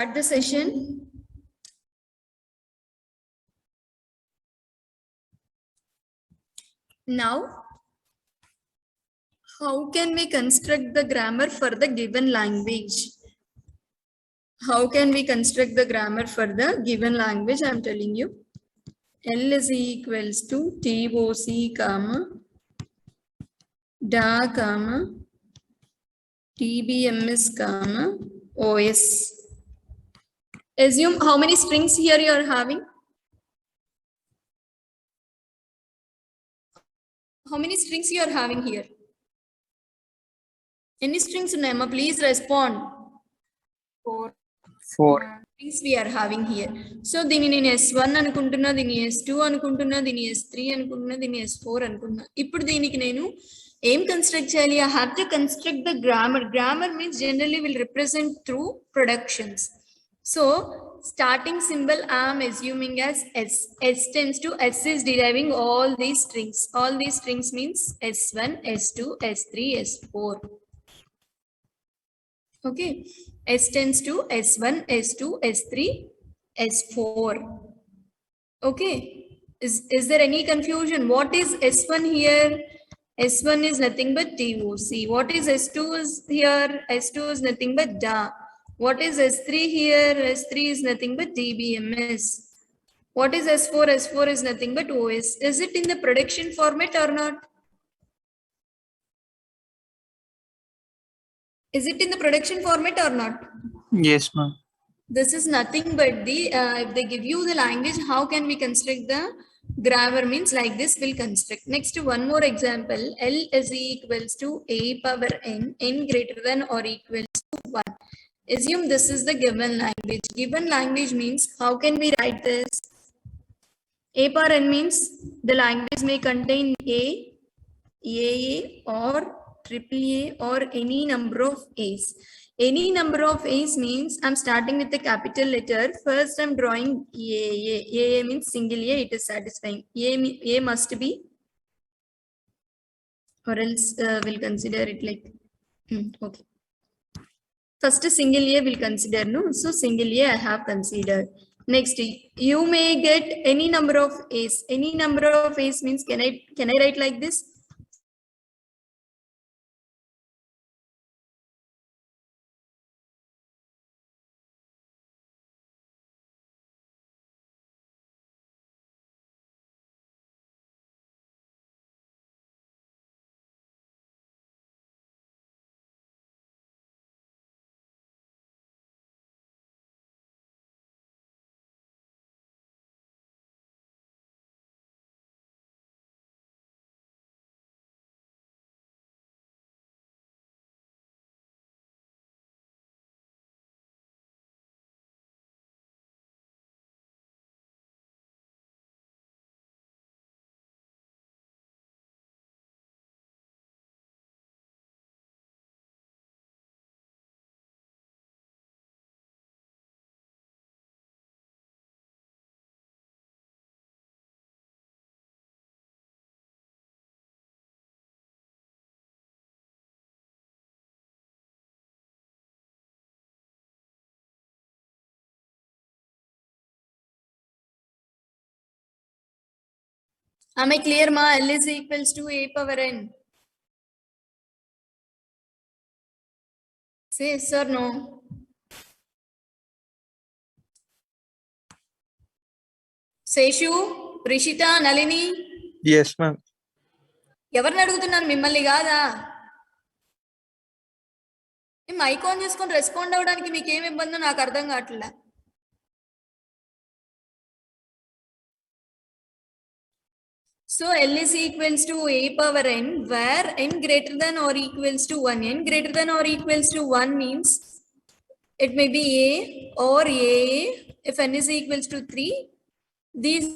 Start the session. Now, how can we construct the grammar for the given language? How can we construct the grammar for the given language? I am telling you. L is equals to TOC, comma, DA, comma, TBMS, comma, OS. Assume how many strings here you are having? How many strings you are having here? Any strings, Nema? Please respond. 4. 4. Strings we are having here. So, దీనిని నేను S1 అనుకుంటున్నా, దీన్ని S2 అనుకుంటున్నా, దీన్ని S3 అనుకుంటున్నా, దీన్ని S4 అనుకుంటున్నా. ఇప్పుడు దీనికి నేను ఏం కన్స్ట్రక్ట్ చేయాలి? I have to construct the grammar. Grammar means generally will represent through productions. So, starting symbol I am assuming as S. S tends to S is deriving all these strings. All these strings means S1, S2, S3, S4. Okay, S tends to S1, S2, S3, S4. Okay, is there any confusion? What is S1 here? S1 is nothing but TOC. What is S2 is here? S2 is nothing but DA. What is S3 here? S3 is nothing but DBMS. What is S4? S4 is nothing but OS. Is it in the production format or not? Is it in the production format or not? Yes, ma'am. This is nothing but the, if they give you the language, how can we construct the grammar means like this will construct. Next, one more example. L is equals to A power n greater than or equals to 1. Assume this is the given language. Given language means how can we write this? A power n means the language may contain AA or triple A or any number of A's. Any number of A's means I'm starting with a capital letter. First, I'm drawing AA. AA means single A, it is satisfying. A must be, or else we'll consider it like, okay. First, single A will consider, no? So, single A I have considered. Next, you may get any number of A's. Any number of A's means, can I write like this? Am I clear, ma? L is equals to A power n. Say yes or no. Seshu, Rishita, Nalini. Yes, ma'am. ఎవరిని అడుగుతున్నాను మిమ్మల్ని కాదా? Mic on చేసుకొని respond అవడానికి మీకు ఏమి ఇబ్బందో నాకు అర్థం కావట్లే. So L is equals to A power n, where n greater than or equals to 1. N greater than or equals to 1 means it may be A or AA. If n is equals to 3, these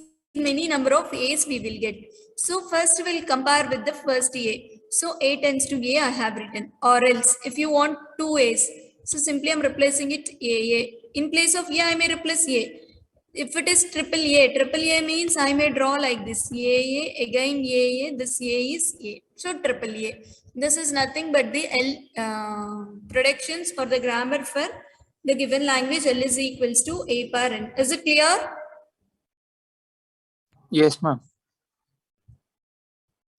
many number of A's we will get. So first we'll compare with the first A. So A tends to A I have written, or else if you want 2 A's, so simply I'm replacing it AA. In place of A, I may replace A. If it is triple A means I may draw like this, AA, again AA, this A is A. So triple A. This is nothing but the productions or the grammar for the given language L is equals to A power n. Is it clear? Yes, ma'am.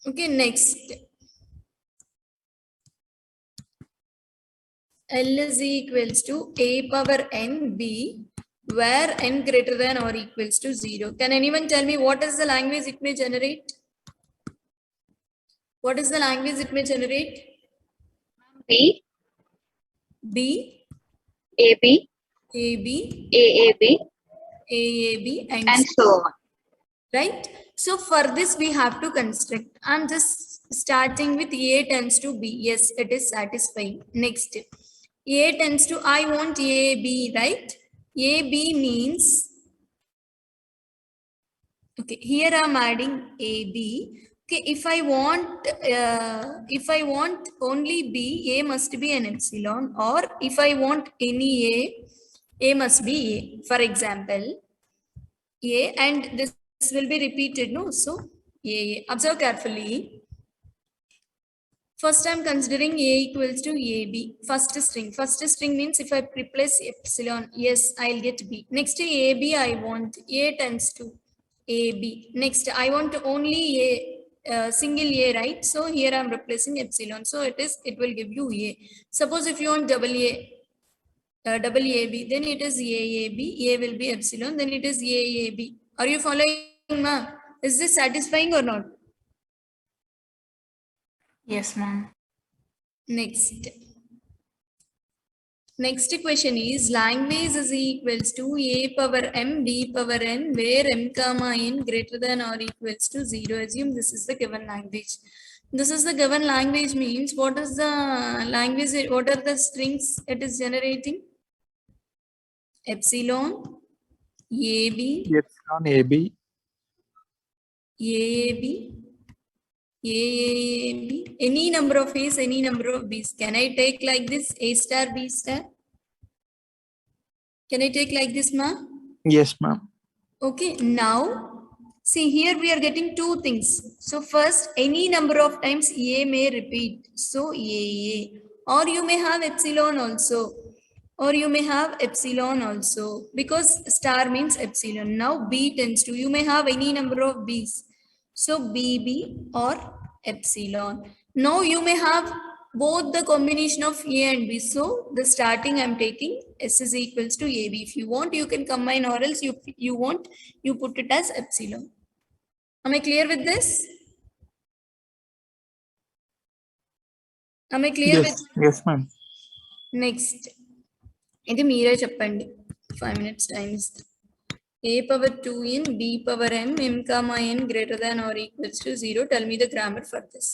Okay, next. L is equals to A power n B, where n greater than or equals to 0. Can anyone tell me what is the language it may generate? What is the language it may generate? B, B, AB, AB, AAB, AAB, and so on. right? So for this we have to construct. I'm just starting with A tends to B. Yes, it is satisfying. Next, A tends to, I want AB, right? AB means, okay, here I'm adding AB. Okay, if I want only B, A must be an epsilon, or if I want any A must be A. For example, A, and this will be repeated, no? So A. Observe carefully. First, I'm considering A equals to AB. First string. First string means if I replace epsilon, yes, I'll get B. Next, AB, I want A tends to AB. Next, I want only A, single A, right? So here I'm replacing epsilon. So it will give you A. Suppose if you want double A, double AB, then it is AAB. A will be epsilon, then it is AAB. Are you following, ma? Is this satisfying or not? Yes, ma'am. Next. Next question is language is equals to A power M B power N, where M comma N greater than or equals to 0. Assume this is the given language. This is the given language means what is the language, what are the strings it is generating? Epsilon, AB, Epsilon AB. AAB, AAB, any number of A's, any number of B's. Can I take like this A star, B star? Can I take like this, ma? Yes, ma'am. Okay, now see here we are getting two things. So first, any number of times A may repeat. So A, or you may have epsilon also, or you may have epsilon also, because star means epsilon. Now B tends to, you may have any number of B's. So BB or epsilon. Now you may have both the combination of A and B. So the starting I'm taking S is equals to AB. If you want, you can combine, or else you want, you put it as epsilon. Am I clear with this? Am I clear with? Yes, ma'am. Next. ఇది మీరే చెప్పండి 5 minutes time ఇస్తా. A power 2n B power m m comma n greater than or equals to 0. Tell me the grammar for this.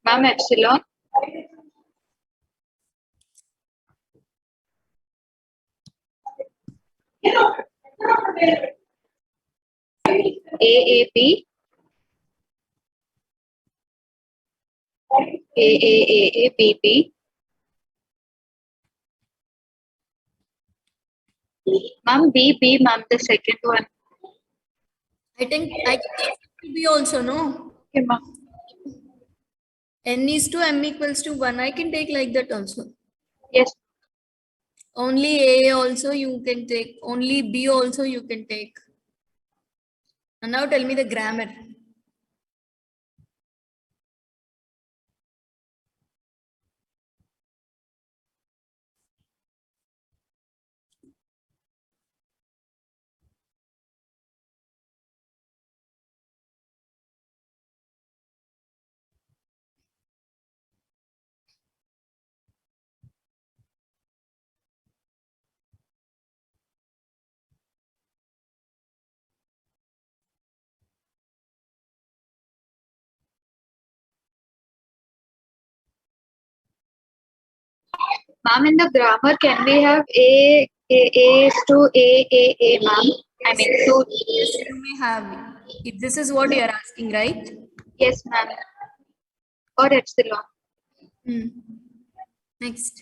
Ma'am, epsilon. AAB, AAAABB. Ma'am, BB, ma'am, the second one. I think I can take B also, no? Okay, ma'am. N is to m equals to 1. I can take like that also. Yes. Only A also you can take. Only B also you can take. And now tell me the grammar. Ma'am, in the grammar, can we have A is to A, ma'am? I mean, two. Yes, you may have. If this is what you are asking, right? Yes, ma'am. Or epsilon. Hmm. Next.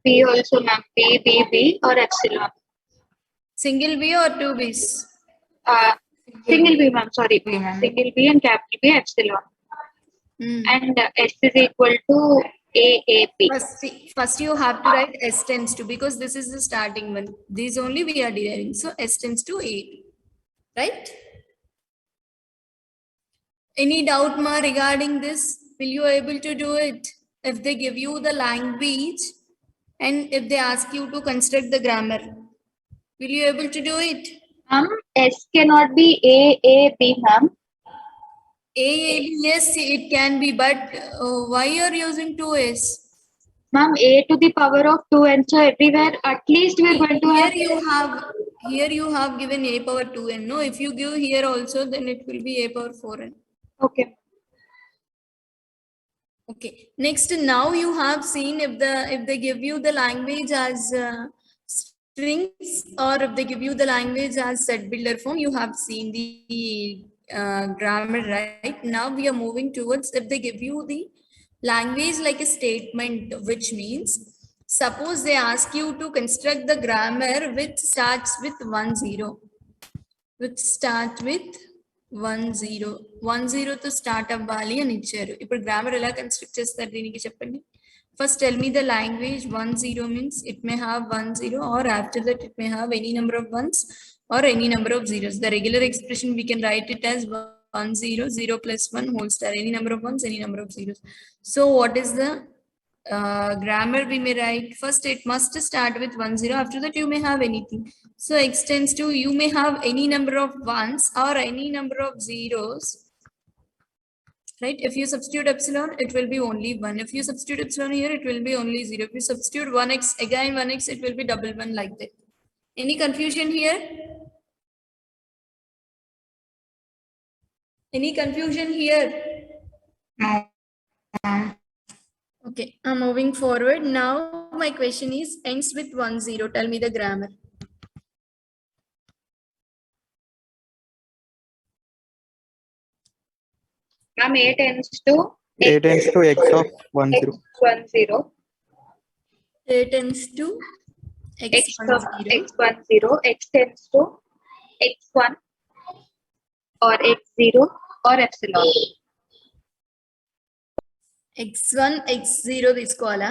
B also, ma'am. B or epsilon. Single B or two B's? Single B, ma'am. Sorry. B, ma'am. Single B and capital B epsilon. Hmm. And S is equal to AAB. First you have to write S tends to, because this is the starting one. These only we are deriving. So S tends to A. Right? Any doubt, Ma, regarding this? Will you able to do it? If they give you the language and if they ask you to construct the grammar, will you able to do it? S cannot be AAB, ma'am. A, yes, it can be, but why you're using 2S? Ma'am, A to the power of 2, and so everywhere at least we're going to have. Here you have given A power 2n. No, if you give here also, then it will be A power 4n. Okay. Okay. Next, now you have seen if they give you the language as strings, or if they give you the language as set builder form, you have seen the grammar, right? Now we are moving towards if they give you the language like a statement, which means suppose they ask you to construct the grammar which starts with 1-0, which start with 1-0 తో start అవ్వాలి అని ఇచ్చారు. ఇప్పుడు grammar ఎలా construct చేస్తారు దీనికి చెప్పండి. First tell me the language. 1-0 means it may have 1-0, or after that it may have any number of ones or any number of zeros. The regular expression we can write it as 1-0, 0 plus 1 whole star, any number of ones, any number of zeros. So what is the grammar we may write? First it must start with 1-0. After that you may have anything. So X tends to, you may have any number of ones or any number of zeros, right? If you substitute epsilon, it will be only 1. If you substitute epsilon here, it will be only 0. If you substitute 1x, again 1x, it will be double 1 like that. Any confusion here? Any confusion here? No. Okay, I'm moving forward. Now my question is ends with 1-0. Tell me the grammar. Ma'am, A tends to A tends to X of 1-0. X10. A tends to X10. X10. X tends to X1 or X0 or epsilon. X1, X0 తీసుకోవాలా?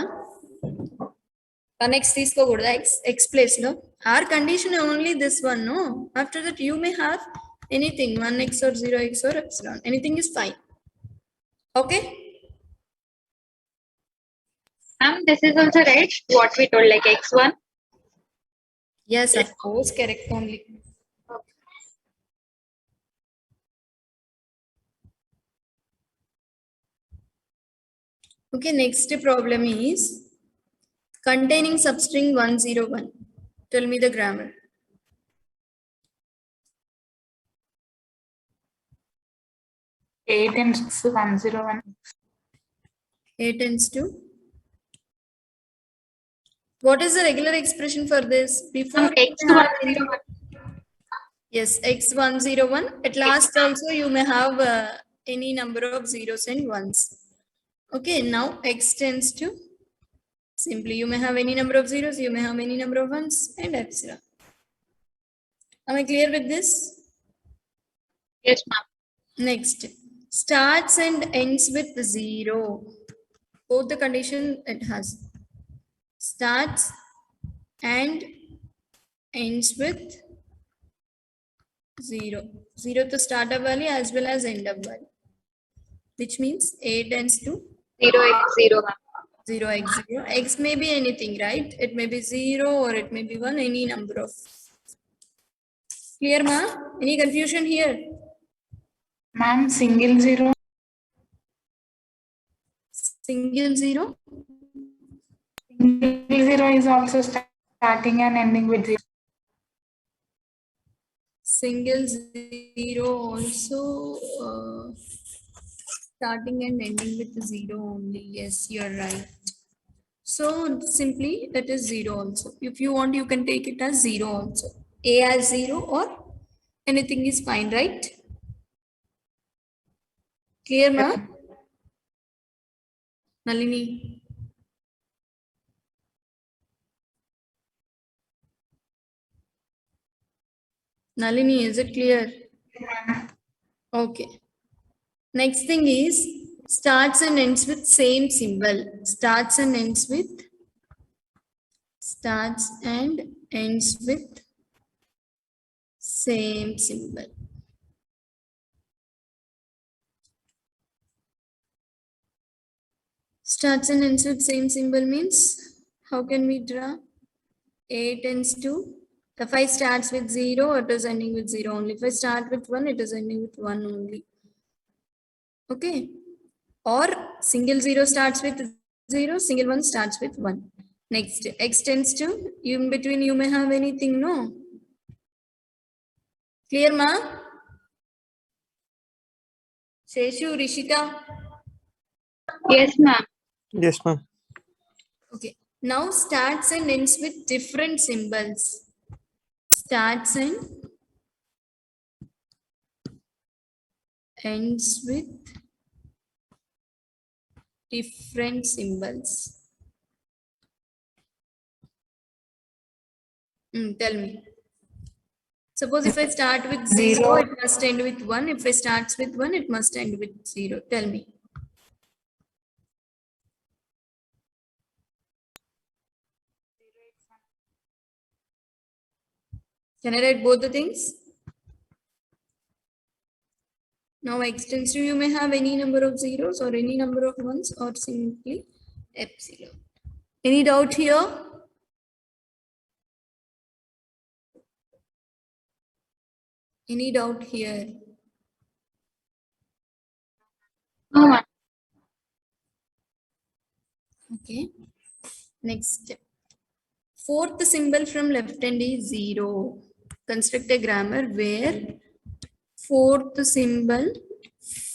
1x తీసుకోకూడదా? X place లో. Our condition only this one, no? After that you may have anything, 1x or 0x or epsilon. Anything is fine. Okay? This is also right. What we told, like X1. Yes, of course, correct only. Okay, next problem is containing substring 101. Tell me the grammar. A tends to 101. A tends to. What is the regular expression for this? Before X101. Yes, X101. At last also you may have any number of zeros and ones. Okay, now X tends to, simply you may have any number of zeros, you may have any number of ones and epsilon. Am I clear with this? Yes, ma'am. Next, starts and ends with 0. Both the condition it has. Starts and ends with 0. 0 to start అవ్వాలి as well as end అవ్వాలి. Which means A tends to 0x0, ma'am. 0x0. X may be anything, right? It may be 0 or it may be 1, any number of. Clear, ma? Any confusion here? Ma'am, single 0. Single 0? Single 0 is also starting and ending with 0. Single 0 also starting and ending with 0 only. Yes, you're right. So simply that is 0 also. If you want, you can take it as 0 also. A as 0 or anything is fine, right? Clear, ma? Nalini. Nalini, is it clear? Okay. Next thing is starts and ends with same symbol. Starts and ends with same symbol. Starts and ends with same symbol means how can we draw? A tends to, if I starts with 0, it is ending with 0 only. If I start with 1, it is ending with 1 only. Okay. Or single 0 starts with 0, single 1 starts with 1. Next, x tends to, in between you may have anything, no? Clear, ma? Sheshu, Rishika? Yes, ma'am. Yes, ma'am. Okay. Now starts and ends with different symbols. Starts and ends with different symbols. Tell me. Suppose if I start with 0, it must end with 1. If I starts with 1, it must end with 0. Tell me. Can I write both the things? Now extensive, you may have any number of zeros or any number of ones or simply epsilon. Any doubt here? Any doubt here? No, ma'am. Okay. Next step. Fourth symbol from left hand is 0. Construct a grammar where fourth symbol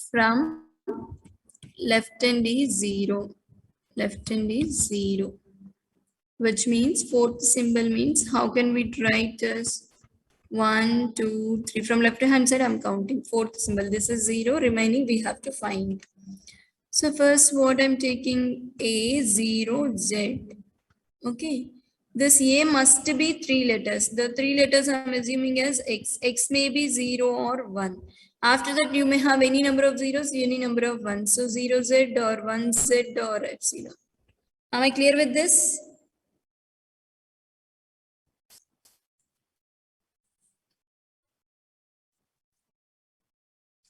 from left hand is 0. Left hand is 0. Which means fourth symbol means how can we write as 1, 2, 3. From left hand side, I'm counting. Fourth symbol. This is 0. Remaining we have to find. So first what I'm taking A, 0, Z. Okay. This A must be 3 letters. The 3 letters I'm assuming as X. X may be 0 or 1. After that, you may have any number of zeros, any number of ones. So 0Z or 1Z or epsilon. Am I clear with this?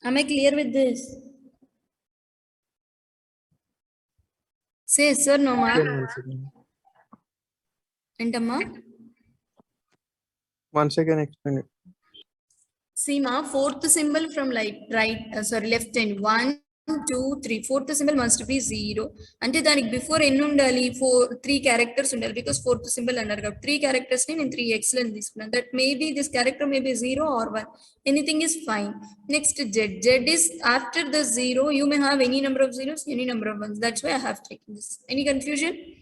Am I clear with this? Say yes or no, ma? Once again. Entama? Once again, explain it. See, ma, fourth symbol from left hand. 1, 2, 3. Fourth symbol must be 0. Ante danik before ennu undali 3 characters undali because fourth symbol annaru. 3 characters in 3 excellent this one. That maybe this character may be 0 or 1. Anything is fine. Next Z. Z is after the 0. You may have any number of zeros, any number of ones. That's why I have taken this. Any confusion?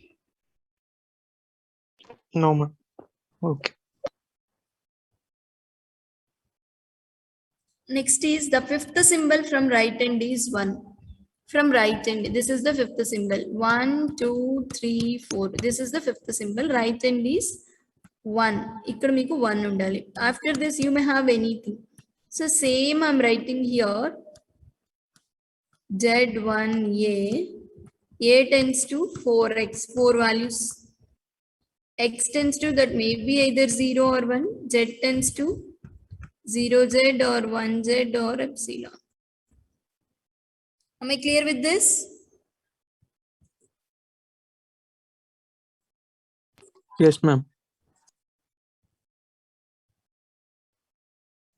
No, ma'am. Okay. Next is the fifth symbol from right hand is 1. From right hand, this is the fifth symbol. 1, 2, 3, 4. This is the fifth symbol. Right hand is 1. Ikkada meeku 1 undali. After this, you may have anything. So same I'm writing here. Z1A. A tends to 4x, 4 values. X tends to that may be either 0 or 1. Z tends to 0Z or 1Z or epsilon. Am I clear with this? Yes, ma'am.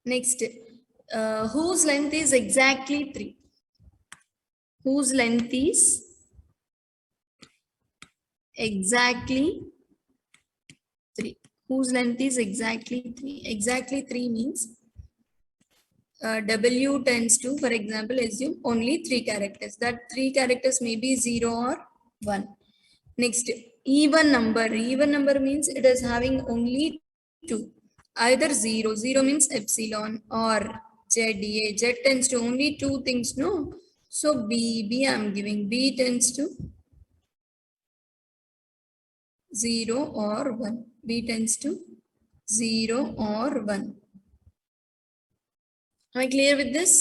Next, whose length is exactly 3? Whose length is exactly 3? Whose length is exactly 3? Exactly 3 means W tends to, for example, assume only 3 characters. That 3 characters may be 0 or 1. Next, even number. Even number means it is having only 2. Either 0. 0 means epsilon or Z. Z tends to only 2 things, no? So B I'm giving B tends to 0 or 1. B tends to 0 or 1. Am I clear with this?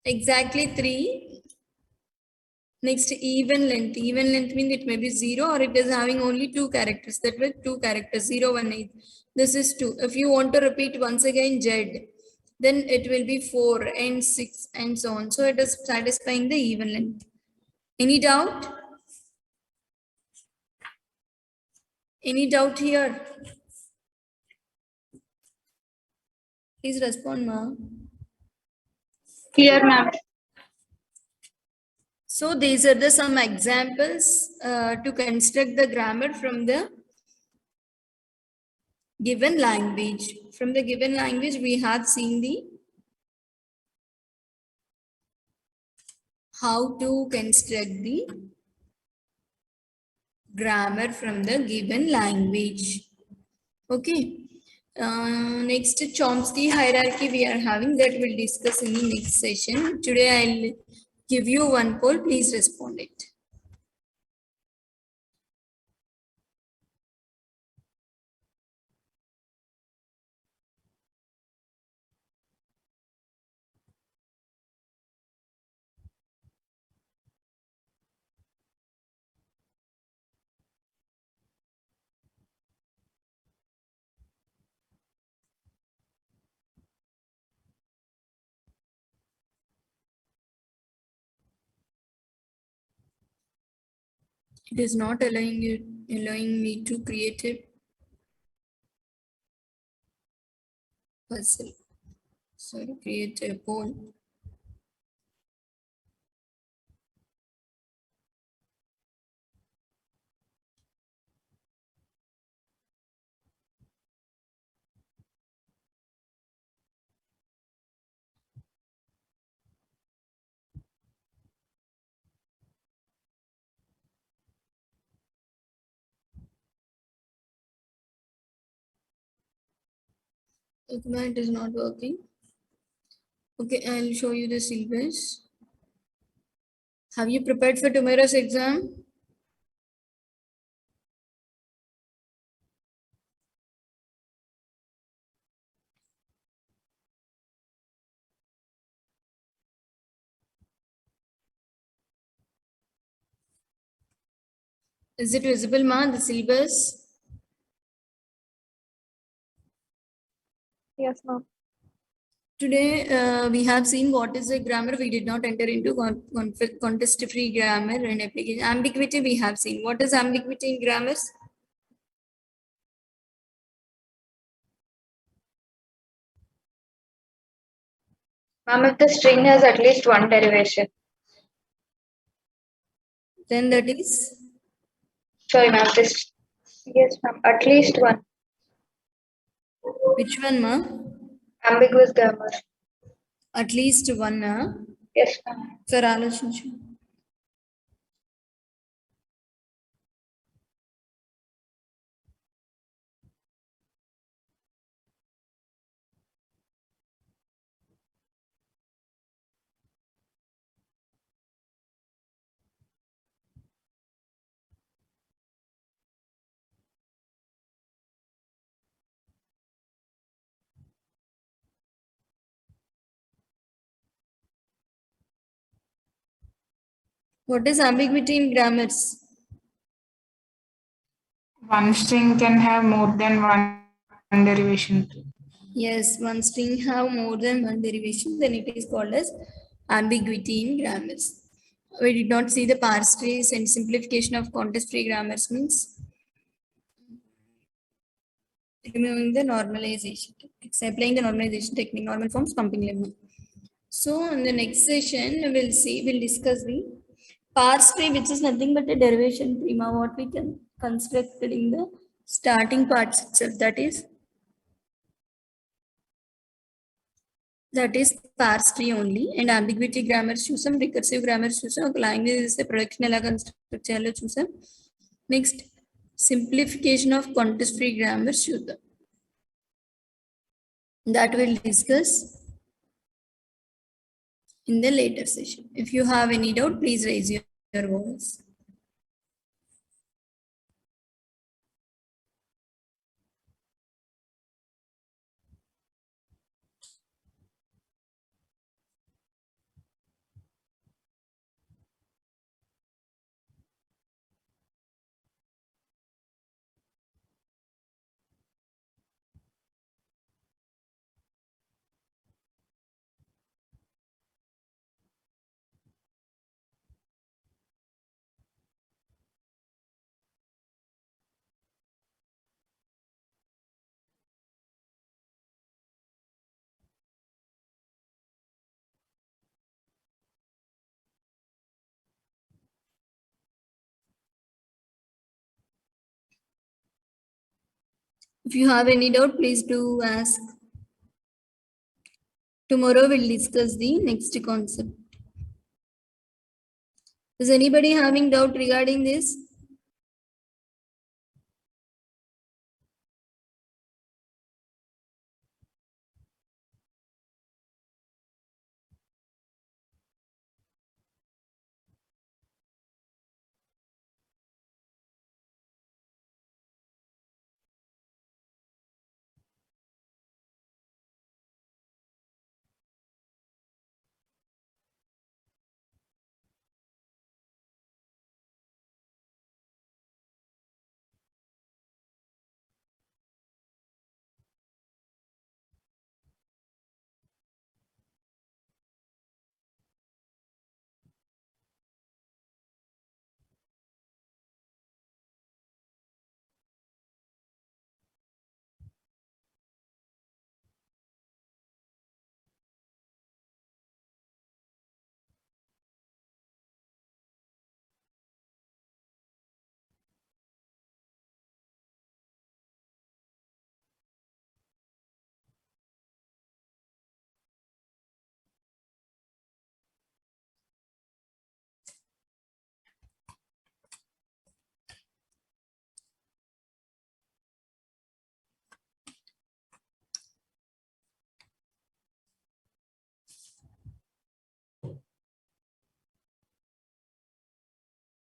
Exactly 3. Next, even length. Even length means it may be 0 or it is having only 2 characters. That with 2 characters, 0, 1, 8. This is 2. If you want to repeat once again Z, then it will be 4 and 6 and so on. So it is satisfying the even length. Any doubt? Any doubt here? Please respond, ma. Clear, ma'am. So these are the some examples to construct the grammar from the given language. From the given language, we have seen the how to construct the grammar from the given language. Okay. Next, Chomsky hierarchy we are having, that we'll discuss in the next session. Today I'll give you one poll. Please respond it. It is not allowing me to create a puzzle. Sorry, create a poll. Document is not working. Okay, I'll show you the syllabus. Have you prepared for tomorrow's exam? Is it visible, ma, the syllabus? Yes, ma'am. Today, we have seen what is a grammar. We did not enter into contest-free grammar and application. Ambiguity we have seen. What is ambiguity in grammars? Ma'am, if the string has at least one derivation. Then that is Sorry, ma'am. This. Yes, ma'am. At least one. which one, ma? Ambiguous grammar. At least one, Yes, ma'am. sir, ఆలోచించు. What is ambiguity in grammars? One string can have more than one derivation. Yes, one string have more than one derivation, then it is called as ambiguity in grammars. We did not see the parse trees and simplification of contest-free grammars means removing the normalization techniques, applying the normalization technique, normal forms, pumping lemma. So in the next session, we'll discuss the parse tree, which is nothing but a derivation prima, what we can construct in the starting parts itself, that is parse tree only. And ambiguity grammar చూసాం, recursive grammar చూసాం, ఒక language ఇస్తే production ఎలా construct చేయాలో చూసాం. Next simplification of contest free grammar చూద్దాం, that will discuss in the later session. If you have any doubt, please raise your voice. If you have any doubt, please do ask. Tomorrow we'll discuss the next concept. Is anybody having doubt regarding this?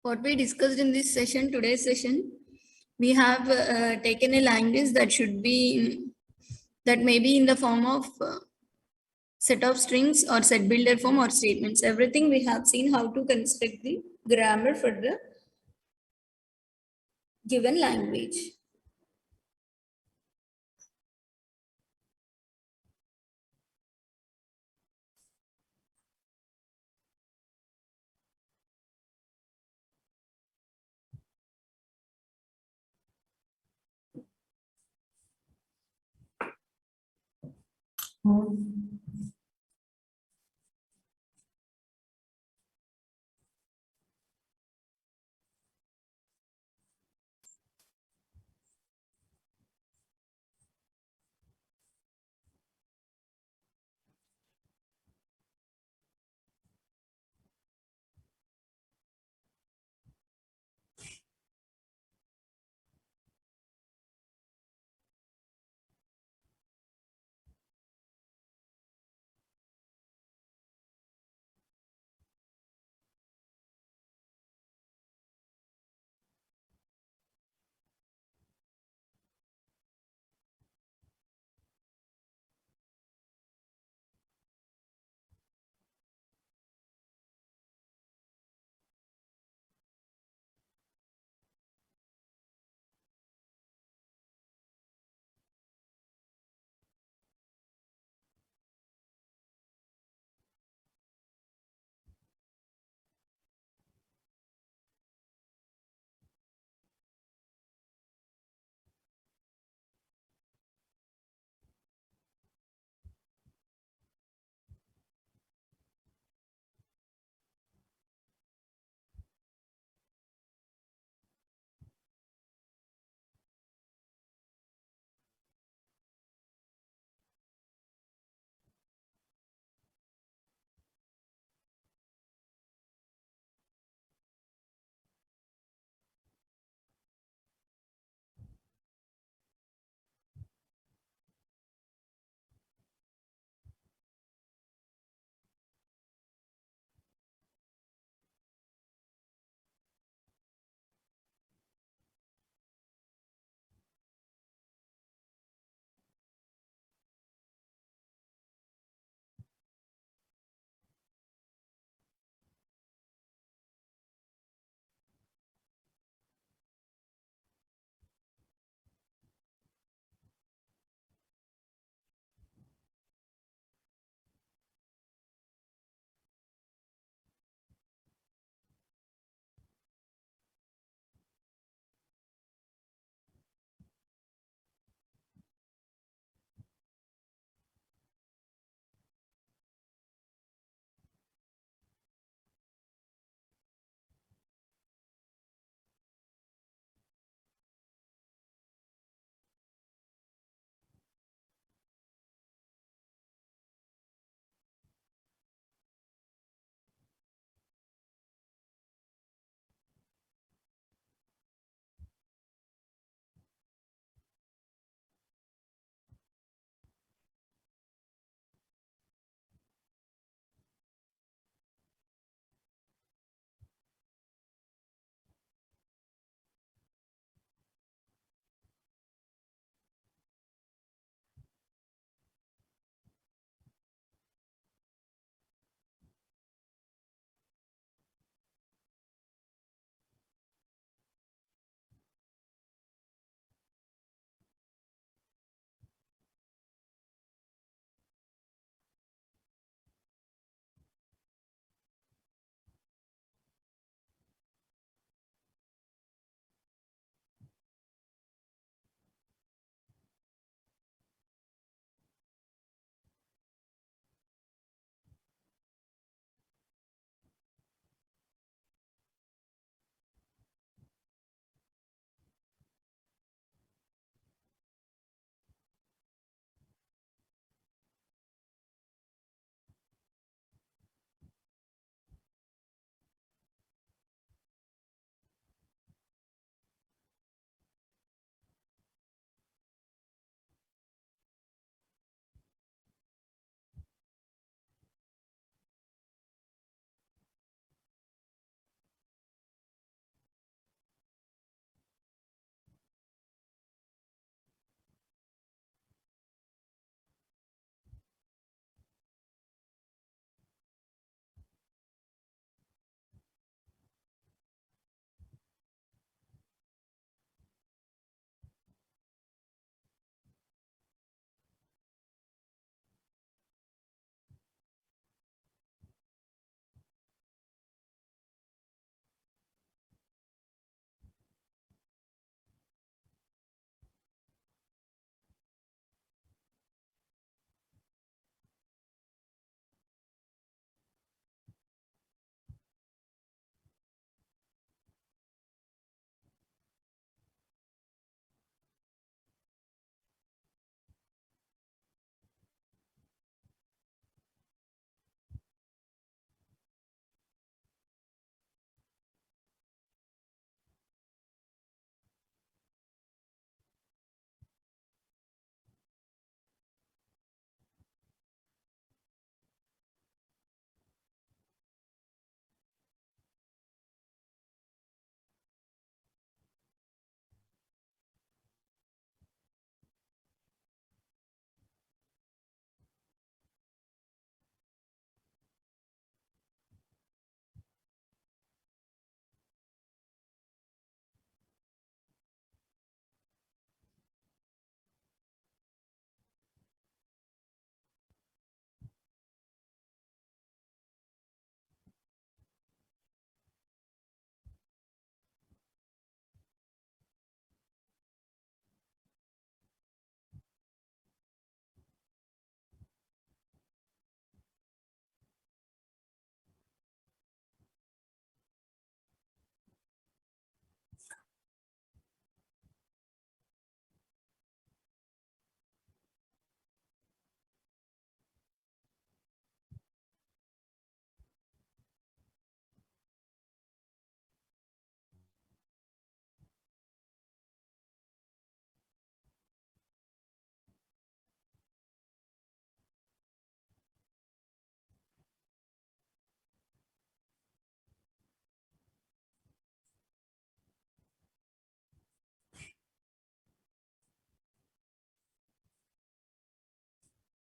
What we discussed in this session, today's session, we have taken a language that should be, that may be in the form of set of strings or set builder form or statements. Everything we have seen how to construct the grammar for the given language.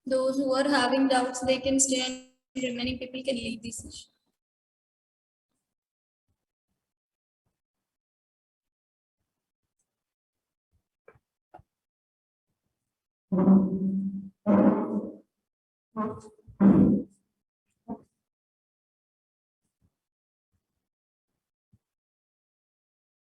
Those who are having doubts, they can stay and remaining people can leave this session.